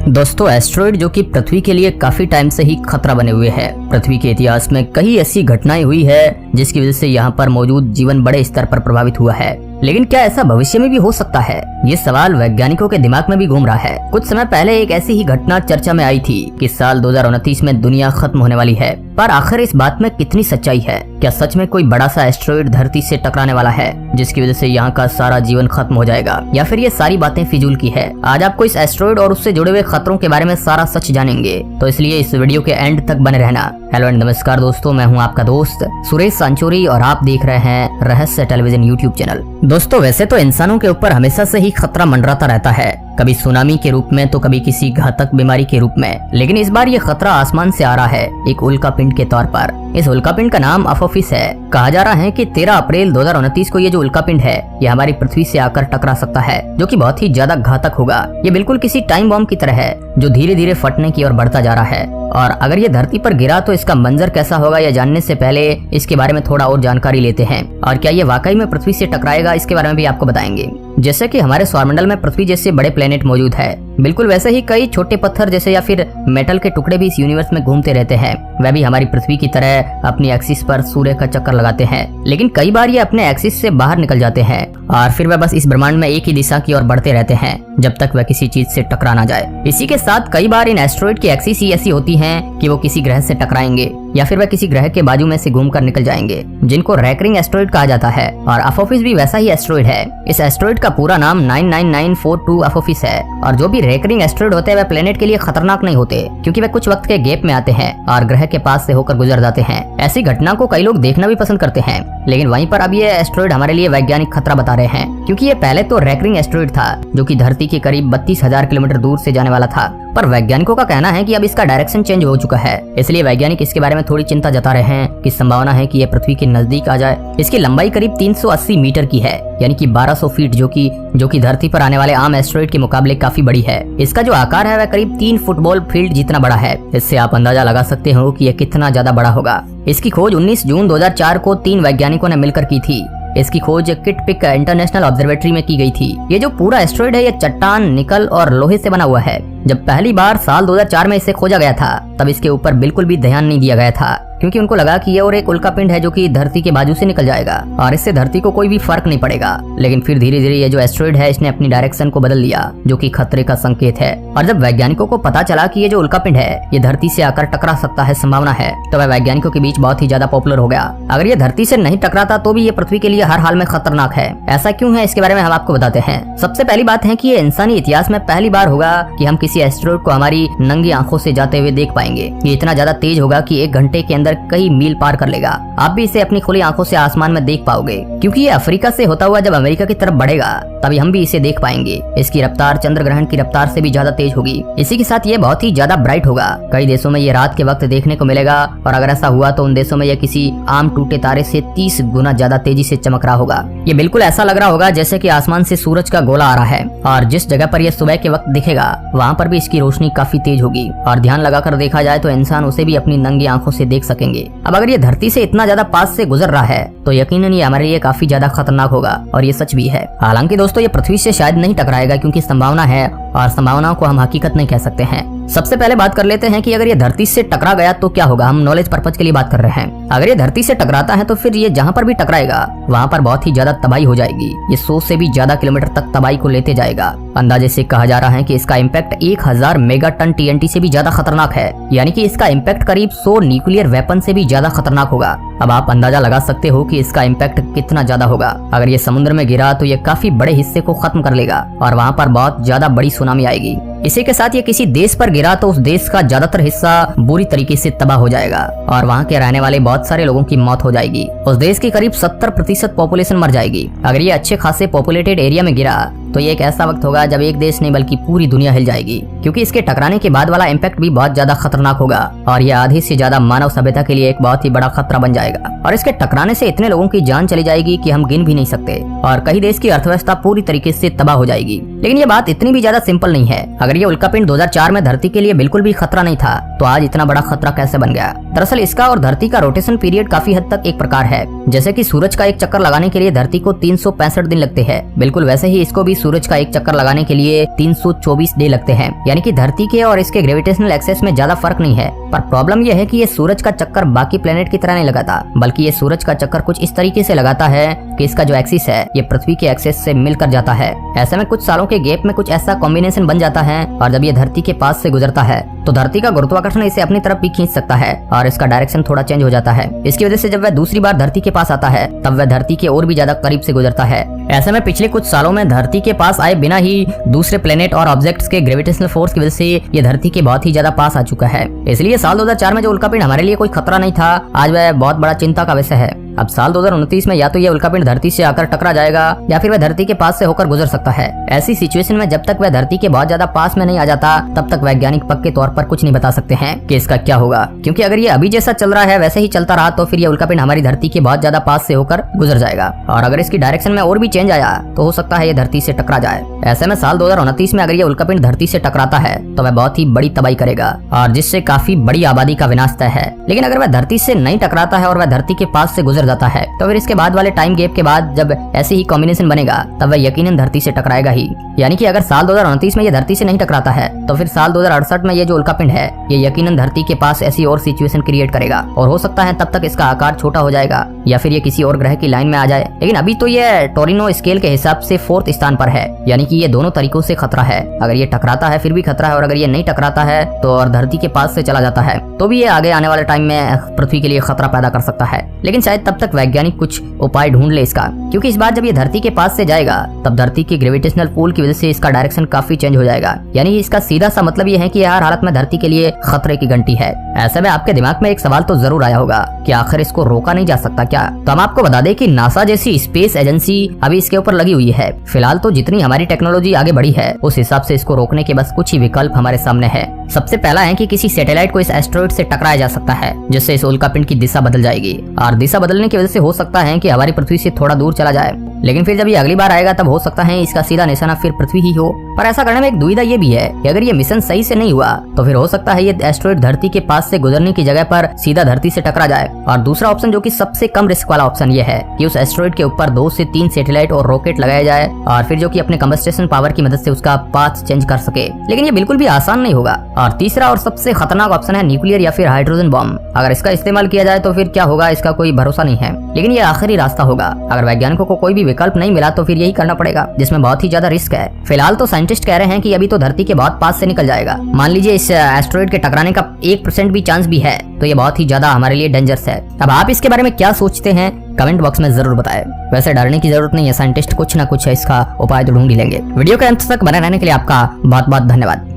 दोस्तों, एस्टेरॉयड जो कि पृथ्वी के लिए काफी टाइम से ही खतरा बने हुए है। पृथ्वी के इतिहास में कई ऐसी घटनाएं हुई है जिसकी वजह से यहाँ पर मौजूद जीवन बड़े स्तर पर प्रभावित हुआ है। लेकिन क्या ऐसा भविष्य में भी हो सकता है? ये सवाल वैज्ञानिकों के दिमाग में भी घूम रहा है। कुछ समय पहले एक ऐसी ही घटना चर्चा में आई थी कि साल 2029 में दुनिया खत्म होने वाली है, पर आखिर इस बात में कितनी सच्चाई है? क्या सच में कोई बड़ा सा एस्टेरॉयड धरती से टकराने वाला है जिसकी वजह से यहाँ का सारा जीवन खत्म हो जाएगा, या फिर ये सारी बातें फिजूल की है? आज आपको इस एस्टेरॉयड और उससे जुड़े हुए खतरों के बारे में सारा सच जानेंगे, तो इसलिए इस वीडियो के एंड तक बने रहना। हेलो एंड नमस्कार दोस्तों, मैं हूँ आपका दोस्त सुरेश सांचोरी और आप देख रहे हैं रहस्य टेलीविजन यूट्यूब चैनल। दोस्तों, वैसे तो इंसानों के ऊपर हमेशा से ही खतरा मंडराता रहता है, कभी सुनामी के रूप में तो कभी किसी घातक बीमारी के रूप में। लेकिन इस बार ये खतरा आसमान से आ रहा है, एक उल्कापिंड के तौर पर। इस उल्कापिंड का नाम अपोफिस है। कहा जा रहा है कि 13 अप्रैल 2029 को ये जो उल्कापिंड है ये हमारी पृथ्वी से आकर टकरा सकता है, जो कि बहुत ही ज्यादा घातक होगा। ये बिल्कुल किसी टाइम बॉम्ब की तरह है जो धीरे धीरे फटने की ओर बढ़ता जा रहा है। और अगर ये धरती पर गिरा तो इसका मंजर कैसा होगा, यह जानने से पहले इसके बारे में थोड़ा और जानकारी लेते हैं। और क्या ये वाकई में पृथ्वी से टकराएगा, इसके बारे में भी आपको बताएंगे। जैसे कि हमारे सौरमंडल में पृथ्वी जैसे बड़े प्लेनेट मौजूद है, बिल्कुल वैसे ही कई छोटे पत्थर जैसे या फिर मेटल के टुकड़े भी इस यूनिवर्स में घूमते रहते हैं। वह भी हमारी पृथ्वी की तरह अपनी एक्सिस पर सूर्य का चक्कर लगाते हैं, लेकिन कई बार ये अपने एक्सिस से बाहर निकल जाते हैं और फिर वह बस इस ब्रह्मांड में एक ही दिशा की ओर बढ़ते रहते हैं जब तक वह किसी चीज से टकरा ना जाए। इसी के साथ कई बार इन एस्टेरॉयड की एक्सिस ही ऐसी होती हैं कि वो किसी ग्रह से टकराएंगे या फिर वह किसी ग्रह के बाजू में से घूमकर निकल जाएंगे, जिनको रैकरिंग एस्टेरॉयड कहा जाता है। और अपोफिस भी वैसा ही एस्टेरॉयड है। इस एस्टेरॉयड का पूरा नाम 99942 अपोफिस है। और जो भी रैकरिंग एस्टेरॉयड होते हैं वह प्लेनेट के लिए खतरनाक नहीं होते, क्योंकि वे कुछ वक्त के गैप में आते हैं और ग्रह के पास से होकर गुजर जाते हैं। ऐसी घटना को कई लोग देखना भी पसंद करते हैं। लेकिन वहीं पर अब ये एस्टेरॉयड हमारे लिए वैज्ञानिक खतरा बता रहे हैं, क्योंकि ये पहले तो रैकरिंग एस्टेरॉयड था जो कि धरती के करीब 32,000 किलोमीटर दूर से जाने वाला था। पर वैज्ञानिकों का कहना है कि अब इसका डायरेक्शन चेंज हो चुका है, इसलिए वैज्ञानिक इसके बारे में थोड़ी चिंता जता रहे हैं कि संभावना है कि यह पृथ्वी के नजदीक आ जाए। इसकी लंबाई करीब 380 मीटर की है, यानी कि 1200 फीट, जो कि धरती पर आने वाले आम एस्टेरॉयड के मुकाबले काफी बड़ी है। इसका जो आकार है वह करीब 3 फुटबॉल फील्ड जितना बड़ा है। इससे आप अंदाजा लगा सकते हो कि यह कितना ज्यादा बड़ा होगा। इसकी खोज 19 जून 2004 को 3 वैज्ञानिकों ने मिलकर की थी। इसकी खोज किट पिक इंटरनेशनल ऑब्जर्वेटरी में की गई थी। ये जो पूरा एस्टेरॉयड है ये चट्टान, निकल और लोहे से बना हुआ है। जब पहली बार साल 2004 में इसे खोजा गया था तब इसके ऊपर बिल्कुल भी ध्यान नहीं दिया गया था, क्योंकि उनको लगा कि ये और एक उल्कापिंड है जो कि धरती के बाजू से निकल जाएगा और इससे धरती को कोई भी फर्क नहीं पड़ेगा। लेकिन फिर धीरे धीरे ये जो एस्टेरॉयड है इसने अपनी डायरेक्शन को बदल लिया, जो कि खतरे का संकेत है। और जब वैज्ञानिकों को पता चला कि ये जो उल्कापिंड है ये धरती से आकर टकरा सकता है, संभावना है, तो वह वैज्ञानिकों के बीच बहुत ही ज्यादा पॉपुलर हो गया। अगर ये धरती से नहीं टकराता तो भी ये पृथ्वी के लिए हर हाल में खतरनाक है। ऐसा क्यों है, इसके बारे में हम आपको बताते हैं। सबसे पहली बात है कि ये इंसानी इतिहास में पहली बार होगा कि हम किसी एस्टेरॉयड को हमारी नंगी आंखों से जाते हुए देख पाएंगे। ये इतना ज्यादा तेज होगा कि 1 घंटे के अंदर कई मील पार कर लेगा। आप भी इसे अपनी खुली आंखों से आसमान में देख पाओगे, क्योंकि ये अफ्रीका से होता हुआ जब अमेरिका की तरफ बढ़ेगा तभी हम भी इसे देख पाएंगे। इसकी रफ्तार चंद्र ग्रहण की रफ्तार से भी ज्यादा तेज होगी। इसी के साथ ये बहुत ही ज्यादा ब्राइट होगा। कई देशों में ये रात के वक्त देखने को मिलेगा और अगर ऐसा हुआ तो उन देशों में ये किसी आम टूटे तारे से 30 गुना ज्यादा तेजी से चमक रहा होगा। ये बिल्कुल ऐसा लग रहा होगा जैसे कि आसमान से सूरज का गोला आ रहा है। और जिस जगह पर यह सुबह के वक्त दिखेगा वहाँ पर भी इसकी रोशनी काफी तेज होगी और ध्यान लगाकर देखा जाए तो इंसान उसे भी अपनी नंगी आंखों से देख सकेंगे। अब अगर ये धरती से इतना ज्यादा पास से गुजर रहा है तो यकीनन ये हमारे लिए काफी ज्यादा खतरनाक होगा, और ये सच भी है। हालांकि दोस्तों ये पृथ्वी से शायद नहीं टकराएगा, क्योंकि संभावना है और संभावनाओं को हम हकीकत नहीं कह सकते हैं। सबसे पहले बात कर लेते हैं कि अगर ये धरती से टकरा गया तो क्या होगा। हम नॉलेज पर्पज के लिए बात कर रहे हैं। अगर ये धरती से टकराता है तो फिर ये जहाँ पर भी टकराएगा वहाँ पर बहुत ही ज्यादा तबाही हो जाएगी। ये 100 से भी ज्यादा किलोमीटर तक तबाही को लेते जाएगा। अंदाजे से कहा जा रहा है कि इसका इम्पैक्ट 1000 मेगाटन TNT से भी ज्यादा खतरनाक है, यानी कि इसका इम्पैक्ट करीब 100 न्यूक्लियर वेपन से भी ज्यादा खतरनाक होगा। अब आप अंदाजा लगा सकते हो कि इसका इम्पैक्ट कितना ज्यादा होगा। अगर ये समुद्र में गिरा तो ये काफी बड़े हिस्से को खत्म कर लेगा और वहाँ पर बहुत ज्यादा बड़ी सुनामी आएगी। इसी के साथ ये किसी देश पर गिरा तो उस देश का ज्यादातर हिस्सा बुरी तरीके से तबाह हो जाएगा और वहाँ के रहने वाले बहुत सारे लोगों की मौत हो जाएगी। उस देश की करीब 70% पॉपुलेशन मर जाएगी। अगर ये अच्छे खासे पॉपुलेटेड एरिया में गिरा तो ये एक ऐसा वक्त होगा जब एक देश नहीं बल्कि पूरी दुनिया हिल जाएगी, क्योंकि इसके टकराने के बाद वाला इम्पैक्ट भी बहुत ज्यादा खतरनाक होगा और ये आधे से ज्यादा मानव सभ्यता के लिए एक बहुत ही बड़ा खतरा बन जाएगा। और इसके टकराने से इतने लोगों की जान चली जाएगी कि हम गिन भी नहीं सकते और कई देश की अर्थव्यवस्था पूरी तरीके से तबाह हो जाएगी। लेकिन ये बात इतनी भी ज्यादा सिंपल नहीं है। अगर ये उल्कापिंड 2004 में धरती के लिए बिल्कुल भी खतरा नहीं था तो आज इतना बड़ा खतरा कैसे बन गया? दरअसल इसका और धरती का रोटेशन पीरियड काफी हद तक एक प्रकार है। जैसे कि सूरज का एक चक्कर लगाने के लिए धरती को 365 दिन लगते हैं, बिल्कुल वैसे ही इसको भी सूरज का एक चक्कर लगाने के लिए 324 डे लगते हैं। यानी कि धरती के और इसके ग्रेविटेशनल एक्सेस में ज्यादा फर्क नहीं है। पर प्रॉब्लम यह है कि ये सूरज का चक्कर बाकी प्लेनेट की तरह नहीं लगाता, बल्कि ये सूरज का चक्कर कुछ इस तरीके से लगाता है कि इसका जो एक्सिस है ये पृथ्वी के एक्सिस से मिलकर जाता है। ऐसे में कुछ सालों के गैप में कुछ ऐसा कॉम्बिनेशन बन जाता है, और जब ये धरती के पास से गुजरता है तो धरती का गुरुत्वाकर्षण इसे अपनी तरफ भी खींच सकता है और इसका डायरेक्शन थोड़ा चेंज हो जाता है। इसकी वजह से जब वह दूसरी बार धरती के पास आता है तब वह धरती के और भी ज्यादा करीब से गुजरता है। ऐसे में पिछले कुछ सालों में धरती के पास आए बिना ही दूसरे प्लेनेट और ऑब्जेक्ट्स के ग्रेविटेशनल फोर्स की वजह से ये धरती के बहुत ही ज्यादा पास आ चुका है। इसलिए साल 2004 में जो उल्कापिंड हमारे लिए कोई खतरा नहीं था, आज वह बहुत बड़ा चिंता का विषय है। अब साल 2029 में या तो यह उल्कापिंड धरती से आकर टकरा जाएगा या फिर वह धरती के पास से होकर गुजर सकता है। ऐसी सिचुएशन में जब तक वह धरती के बहुत ज्यादा पास में नहीं आ जाता तब तक वैज्ञानिक पक्के तौर पर कुछ नहीं बता सकते हैं कि इसका क्या होगा, क्योंकि अगर ये अभी जैसा चल रहा है वैसे ही चलता रहा तो फिर ये उल्कापिंड हमारी धरती के बहुत ज्यादा पास से होकर गुजर जाएगा, और अगर इसकी डायरेक्शन में और भी चेंज आया तो हो सकता है ये धरती से टकरा जाए। ऐसे में साल 2029 में अगर ये उल्कापिंड धरती से टकराता है तो वह बहुत ही बड़ी तबाही करेगा और जिससे काफी बड़ी आबादी का विनाश तय है। लेकिन अगर वह धरती से नहीं टकराता है और वह धरती के पास से गुजर जाता है तो फिर इसके बाद वाले टाइम गैप के बाद जब ऐसी ही कॉम्बिनेशन बनेगा तब वह यकीनन धरती से टकराएगा ही। यानी कि अगर साल 2029 में ये धरती से नहीं टकराता है तो फिर साल 2068 में ये जो उल्कापिंड है ये यकीनन धरती के पास ऐसी और सिचुएशन क्रिएट करेगा, और हो सकता है तब तक इसका आकार छोटा हो जाएगा या फिर ये किसी और ग्रह की लाइन में आ जाए। लेकिन अभी तो ये टोरिनो स्केल के हिसाब से 4th स्थान पर है, यानी कि ये दोनों तरीकों से खतरा है। अगर ये टकराता है फिर भी खतरा है, और अगर ये नहीं टकराता है तो और धरती के पास से चला जाता है तो भी ये आगे आने वाले टाइम में पृथ्वी के लिए खतरा पैदा कर सकता है। लेकिन शायद तब तक वैज्ञानिक कुछ उपाय ढूंढ ले इसका, क्योंकि इस बार जब ये धरती के पास से जाएगा तब धरती के ग्रेविटेशनल पुल की वजह से इसका डायरेक्शन काफी चेंज हो जाएगा। यानी इसका सीधा सा मतलब ये है कि हर हालत में धरती के लिए खतरे की घंटी है। ऐसे में आपके दिमाग में एक सवाल तो जरूर आया होगा कि आखिर इसको रोका नहीं जा सकता क्या? तो हम आपको बता दें कि नासा जैसी स्पेस एजेंसी अभी इसके ऊपर लगी हुई है। फिलहाल तो जितनी हमारी टेक्नोलॉजी आगे बढ़ी है उस हिसाब से इसको रोकने के बस कुछ ही विकल्प हमारे सामने है। सबसे पहला है कि किसी सैटेलाइट को इस एस्टेरॉइड से टकराया जा सकता है, जिससे इस उल्कापिंड की दिशा बदल जाएगी, और दिशा बदलने की वजह से हो सकता है कि हमारी पृथ्वी से थोड़ा दूर चला जाए। लेकिन फिर जब ये अगली बार आएगा तब हो सकता है इसका सीधा निशाना फिर पृथ्वी ही हो। पर ऐसा करने में एक दुविधा ये भी है कि अगर ये मिशन सही से नहीं हुआ तो फिर हो सकता है ये एस्टेरॉइड धरती के पास से गुजरने की जगह पर सीधा धरती से टकरा जाए। और दूसरा ऑप्शन, जो कि सबसे कम रिस्क वाला ऑप्शन, ये है कि उस एस्टेरॉइड के ऊपर 2 से 3 सैटेलाइट और रॉकेट लगाया जाए, और फिर जो कि अपने कंबस्टेशन पावर की मदद से उसका पाथ चेंज कर सके। लेकिन ये बिल्कुल भी आसान नहीं होगा। और तीसरा और सबसे खतरनाक ऑप्शन है न्यूक्लियर या फिर हाइड्रोजन बॉम्ब। अगर इसका इस्तेमाल किया जाए तो फिर क्या होगा इसका कोई भरोसा नहीं है, लेकिन ये आखिरी रास्ता होगा। अगर वैज्ञानिकों को कोई भी विकल्प नहीं मिला तो फिर यही करना पड़ेगा, जिसमें बहुत ही ज्यादा रिस्क है। फिलहाल तो साइंटिस्ट कह रहे हैं कि अभी तो धरती के बहुत पास से निकल जाएगा। मान लीजिए इस एस्टेरॉइड के टकराने का 1% भी चांस भी है तो ये बहुत ही ज्यादा हमारे लिए डेंजरस है। अब आप इसके बारे में क्या सोचते हैं कमेंट बॉक्स में जरूर बताएं। वैसे डरने की जरूरत नहीं है, साइंटिस्ट कुछ ना कुछ इसका उपाय तो ढूंढ ही लेंगे। वीडियो के अंत तक बने रहने के लिए आपका बहुत बहुत धन्यवाद।